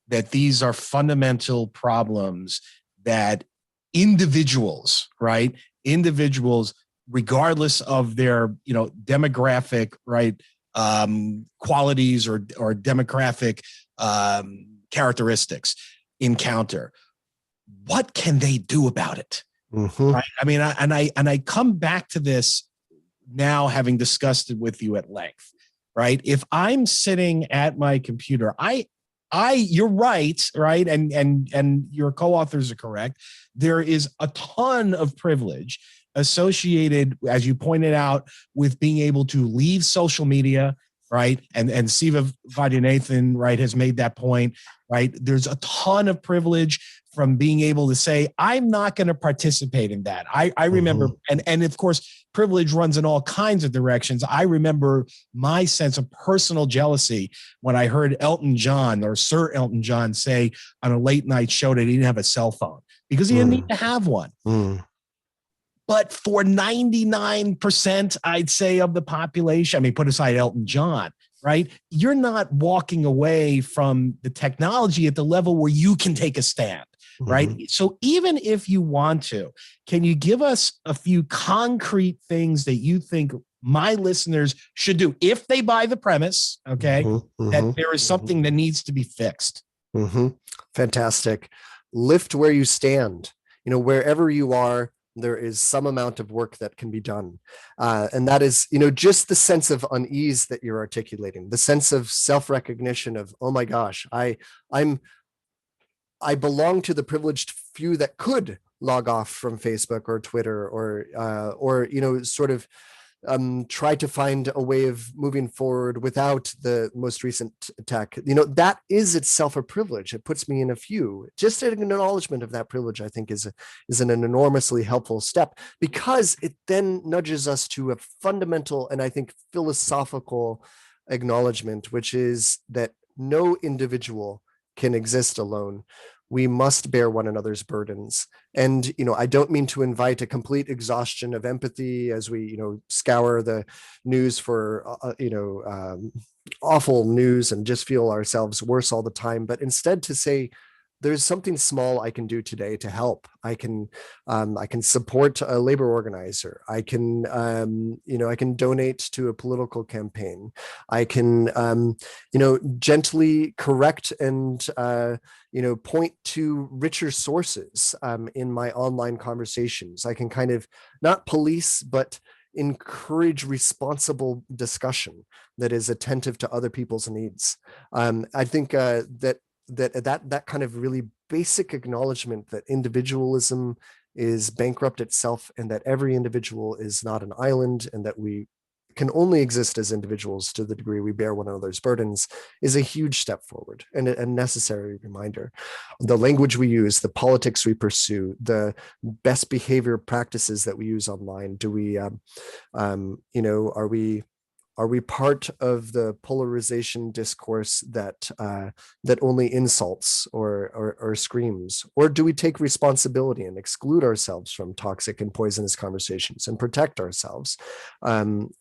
that these are fundamental problems that individuals, regardless of their demographic qualities or demographic characteristics encounter, what can they do about it? Right? I mean, I come back to this now, having discussed it with you at length. Right? If I'm sitting at my computer, you're right, and your co-authors are correct. There is a ton of privilege associated, as you pointed out, with being able to leave social media, right? And Siva Vaidyanathan, has made that point, right? There's a ton of privilege from being able to say, I'm not going to participate in that. I remember, and of course, privilege runs in all kinds of directions. I remember my sense of personal jealousy when I heard Elton John or Sir Elton John say on a late night show that he didn't have a cell phone because he didn't need to have one. But for 99%, I'd say, of the population, I mean, put aside Elton John, right? You're not walking away from the technology at the level where you can take a stand. right? So even if you want to, can you give us a few concrete things that you think my listeners should do if they buy the premise, okay, that there is something that needs to be fixed?
Fantastic. Lift where you stand. You know, wherever you are, there is some amount of work that can be done. And that is, you know, just the sense of unease that you're articulating, the sense of self-recognition of, oh my gosh, I belong to the privileged few that could log off from Facebook or Twitter or you know, sort of try to find a way of moving forward without the most recent tech. You know, that is itself a privilege. It puts me in a few. Just an acknowledgement of that privilege, I think, is an enormously helpful step, because it then nudges us to a fundamental and I think philosophical acknowledgement, which is that no individual can exist alone. We must bear one another's burdens. And, you know, I don't mean to invite a complete exhaustion of empathy as we, you know, scour the news for, awful news and just feel ourselves worse all the time, but instead to say, there's something small I can do today to help. I can support a labor organizer. I can donate to a political campaign. I can, gently correct and, point to richer sources in my online conversations. I can kind of not police, but encourage responsible discussion that is attentive to other people's needs. I think that kind of really basic acknowledgement that individualism is bankrupt itself, and that every individual is not an island, and that we can only exist as individuals to the degree we bear one another's burdens, is a huge step forward and a necessary reminder. The language we use, the politics we pursue, the best behavior practices that we use online, do we, are we part of the polarization discourse that only insults or screams? Or do we take responsibility and exclude ourselves from toxic and poisonous conversations and protect ourselves? But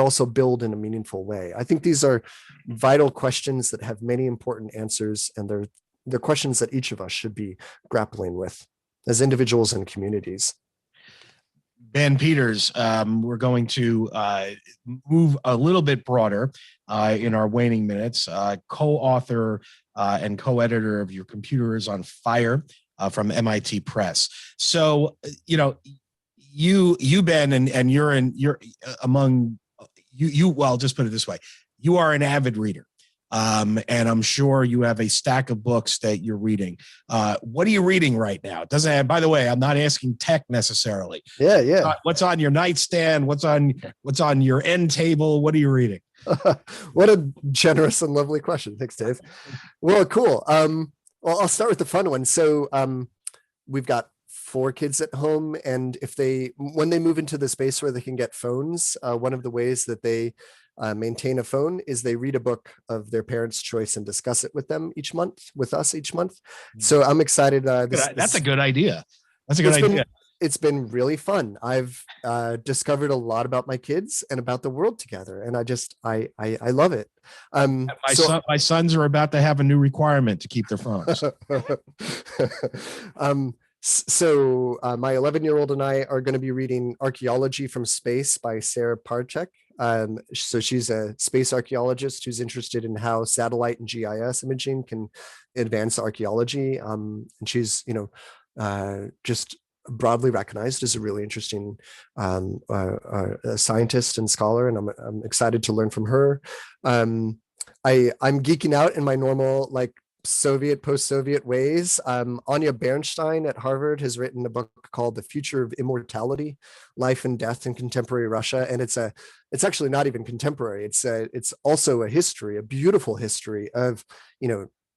also build in a meaningful way. I think these are vital questions that have many important answers, and they're questions that each of us should be grappling with as individuals and communities.
Ben Peters, we're going to move a little bit broader in our waning minutes. Co-author and co-editor of Your Computer is on Fire from MIT Press. So, you Ben, and you're among you. Well, just put it this way: you are an avid reader. And I'm sure you have a stack of books that you're reading. What are you reading right now? By the way, I'm not asking tech necessarily.
Yeah.
What's on your nightstand? What's on your end table? What are you reading?
What a generous and lovely question. Thanks, Dave. Well, cool. Well, I'll start with the fun one. So we've got 4 kids at home, and when they move into the space where they can get phones, one of the ways that they maintain a phone is they read a book of their parents' choice and discuss it with us each month. So I'm excited.
That's a good idea.
It's been really fun. I've discovered a lot about my kids and about the world together, and I love it.
My sons are about to have a new requirement to keep their phones.
So my 11-year-old and I are going to be reading Archaeology from Space by Sarah Parchek. So she's a space archaeologist who's interested in how satellite and GIS imaging can advance archaeology. And she's, just broadly recognized as a really interesting scientist and scholar, and I'm excited to learn from her. I'm geeking out in my normal, post-Soviet ways. Anya Bernstein at Harvard has written a book called The Future of Immortality: Life and Death in Contemporary Russia. And it's actually not even contemporary. It's also a history, a beautiful history of,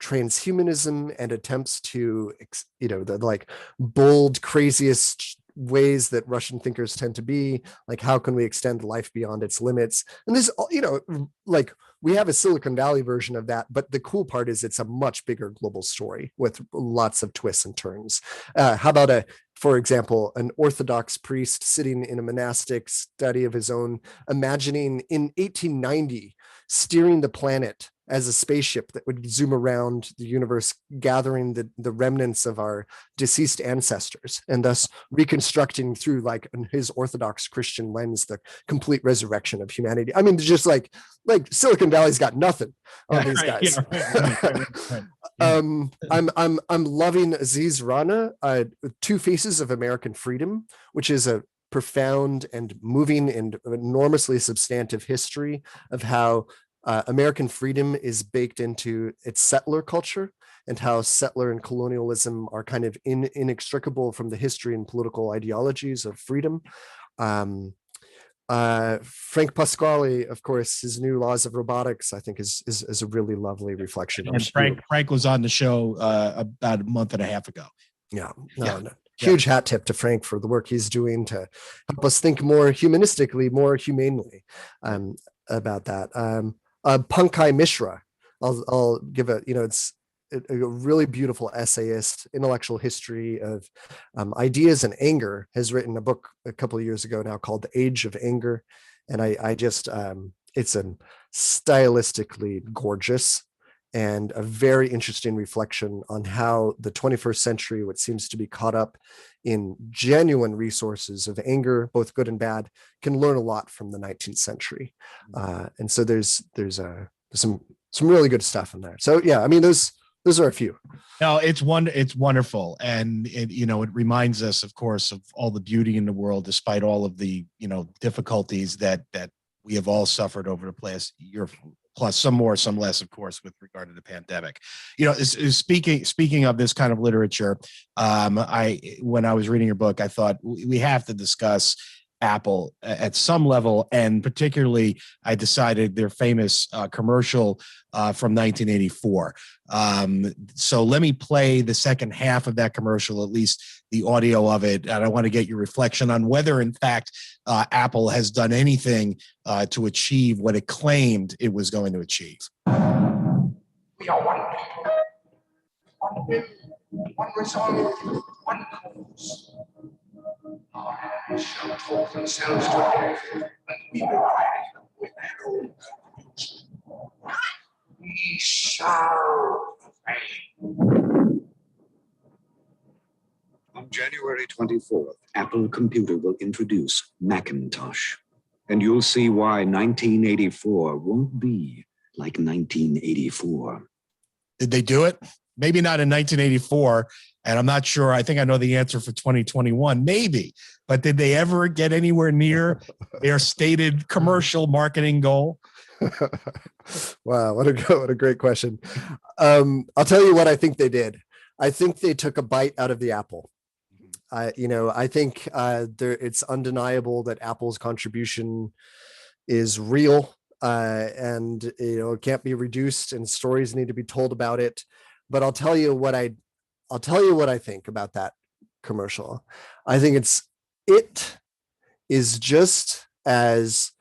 transhumanism and attempts to, the bold, craziest ways that Russian thinkers tend to be, like, how can we extend life beyond its limits? And this, we have a Silicon Valley version of that, but the cool part is it's a much bigger global story with lots of twists and turns. How about for example, an Orthodox priest sitting in a monastic study of his own, imagining in 1890 steering the planet as a spaceship that would zoom around the universe, gathering the remnants of our deceased ancestors, and thus reconstructing through, like, in his Orthodox Christian lens, the complete resurrection of humanity. I mean, just like Silicon Valley's got nothing on these guys. I'm loving Aziz Rana, Two Faces of American Freedom, which is a profound and moving and enormously substantive history of how American freedom is baked into its settler culture, and how settler and colonialism are kind of inextricable from the history and political ideologies of freedom. Frank Pasquale, of course, his new Laws of Robotics, I think is a really lovely reflection.
And Frank was on the show about a month and a half ago.
Yeah. Huge hat tip to Frank for the work he's doing to help us think more humanistically, more humanely about that. Pankaj Mishra, I'll give it's a really beautiful essayist, intellectual history of ideas and anger, has written a book a couple of years ago now called The Age of Anger. And I just, it's a stylistically gorgeous and a very interesting reflection on how the 21st century, what seems to be caught up in genuine resources of anger, both good and bad, can learn a lot from the 19th century. And so there's some really good stuff in there. So yeah, I mean, those are a few.
No, it's wonderful. And it reminds us, of course, of all the beauty in the world, despite all of the, difficulties that we have all suffered over the past year, plus some more, some less, of course, with regard to the pandemic. Speaking of this kind of literature, when I was reading your book, I thought we have to discuss Apple at some level, and particularly I decided their famous commercial from 1984. So let me play the second half of that commercial, at least the audio of it, and I want to get your reflection on whether, in fact, Apple has done anything to achieve what it claimed it was going to achieve.
We are one people, one will, one resolve, one cause. Our hands shall talk themselves to death, and we will ride them with their own conclusion. We shall prevail.
On January 24th, Apple Computer will introduce Macintosh, and you'll see why 1984 won't be like 1984.
Did they do it? Maybe not in 1984. And I'm not sure. I think I know the answer for 2021, maybe. But did they ever get anywhere near their stated commercial marketing goal?
Wow, what a great question. I'll tell you what I think they did. I think they took a bite out of the apple. I think it's undeniable that Apple's contribution is real, and it can't be reduced, and stories need to be told about it. But I'll tell you what I think about that commercial. I think it is just as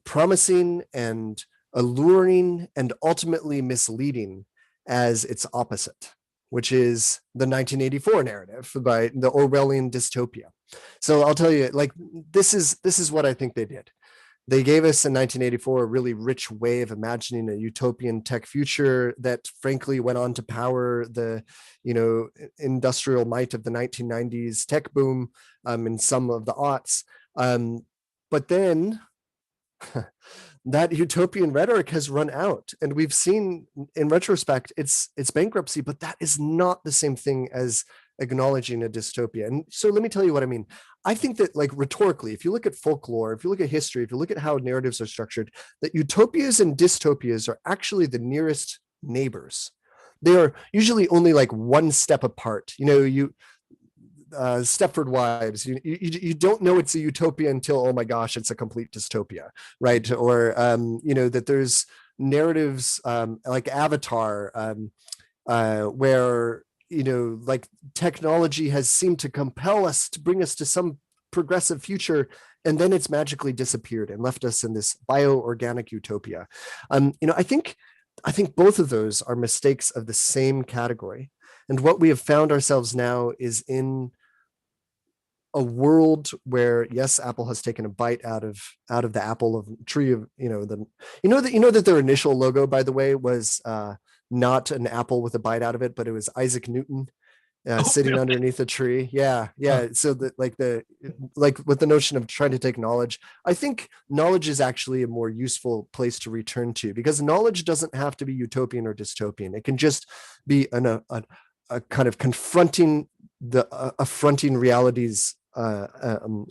promising and alluring and ultimately misleading as its opposite, which is the 1984 narrative by the Orwellian dystopia. So I'll tell you, this is what I think they did. They gave us in 1984 a really rich way of imagining a utopian tech future that frankly went on to power the, industrial might of the 1990s tech boom and some of the aughts. But then that utopian rhetoric has run out, and we've seen in retrospect its bankruptcy, but that is not the same thing as acknowledging a dystopia. And so let me tell you what I mean. I think that, rhetorically, if you look at folklore, if you look at history, if you look at how narratives are structured, that utopias and dystopias are actually the nearest neighbors. They are usually only one step apart. Stepford Wives, you don't know it's a utopia until, oh my gosh, it's a complete dystopia, right? Or that there's narratives like Avatar, where technology has seemed to compel us to bring us to some progressive future, and then it's magically disappeared and left us in this bioorganic utopia. I think both of those are mistakes of the same category. And what we have found ourselves now is in a world where, yes, Apple has taken a bite out of the apple of tree of, that their initial logo, by the way, was not an apple with a bite out of it, but it was Isaac Newton sitting
really?
underneath a tree. Yeah.
Huh.
So that like with the notion of trying to take knowledge, I think knowledge is actually a more useful place to return to, because knowledge doesn't have to be utopian or dystopian. It can just be a kind of confronting affronting realities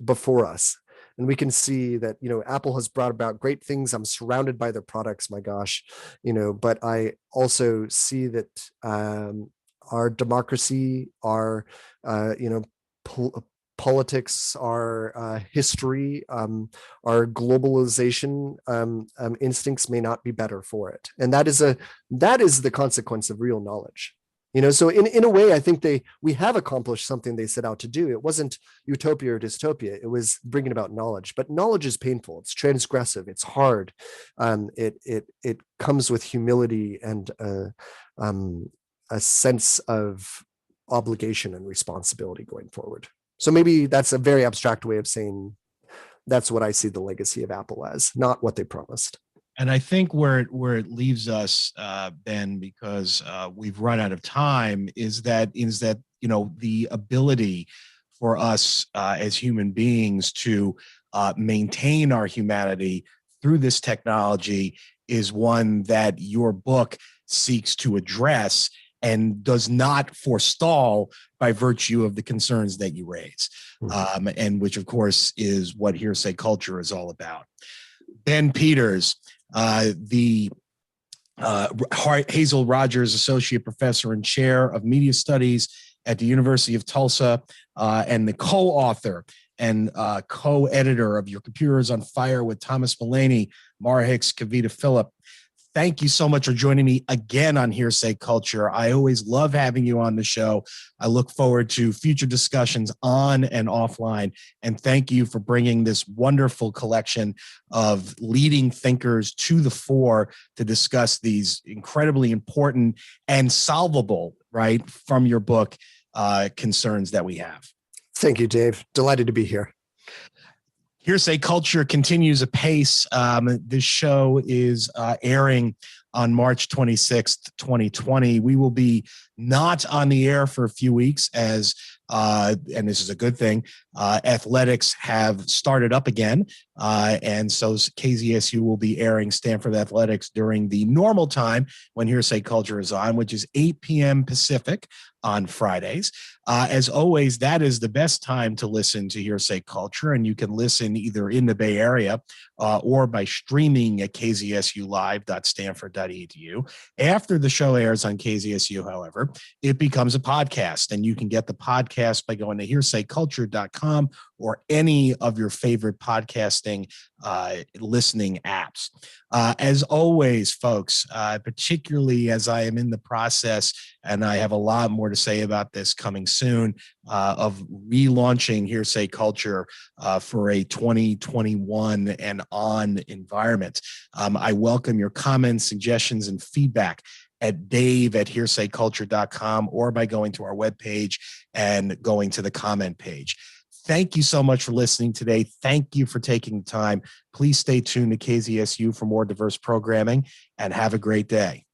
before us. And we can see that, Apple has brought about great things. I'm surrounded by their products, my gosh, but I also see that our democracy, our, politics, our history, our globalization instincts may not be better for it. And that is the consequence of real knowledge. So in a way, I think we have accomplished something they set out to do. It wasn't utopia or dystopia. It was bringing about knowledge. But knowledge is painful. It's transgressive. It's hard. It comes with humility and a sense of obligation and responsibility going forward. So maybe that's a very abstract way of saying that's what I see the legacy of Apple as, not what they promised.
And I think where it leaves us, Ben, because we've run out of time, is that the ability for us as human beings to maintain our humanity through this technology is one that your book seeks to address and does not forestall by virtue of the concerns that you raise, and which, of course, is what Hearsay Culture is all about. Ben Peters, the Hazel Rogers Associate Professor and Chair of Media Studies at the University of Tulsa, and the co-author and co-editor of Your Computer is on Fire with Thomas Mulaney, Mara Hicks, Kavita Phillip. Thank you so much for joining me again on Hearsay Culture. I always love having you on the show. I look forward to future discussions on and offline. And thank you for bringing this wonderful collection of leading thinkers to the fore to discuss these incredibly important and solvable, right, from your book, concerns that we have.
Thank you, Dave. Delighted to be here.
Hearsay Culture continues apace. This show is airing on March 26th, 2020. We will be not on the air for a few weeks as, and this is a good thing, athletics have started up again. And so KZSU will be airing Stanford Athletics during the normal time when Hearsay Culture is on, which is 8 p.m. Pacific on Fridays. As always, that is the best time to listen to Hearsay Culture, and you can listen either in the Bay Area or by streaming at kzsulive.stanford.edu. After the show airs on KZSU, however, it becomes a podcast, and you can get the podcast by going to hearsayculture.com or any of your favorite podcasting listening apps. As always, folks, particularly as I am in the process, and I have a lot more to say about this coming soon, of relaunching Hearsay Culture for a 2021 and on environment. I welcome your comments, suggestions, and feedback at dave@hearsayculture.com or by going to our webpage and going to the comment page. Thank you so much for listening today. Thank you for taking the time. Please stay tuned to KZSU for more diverse programming, and have a great day.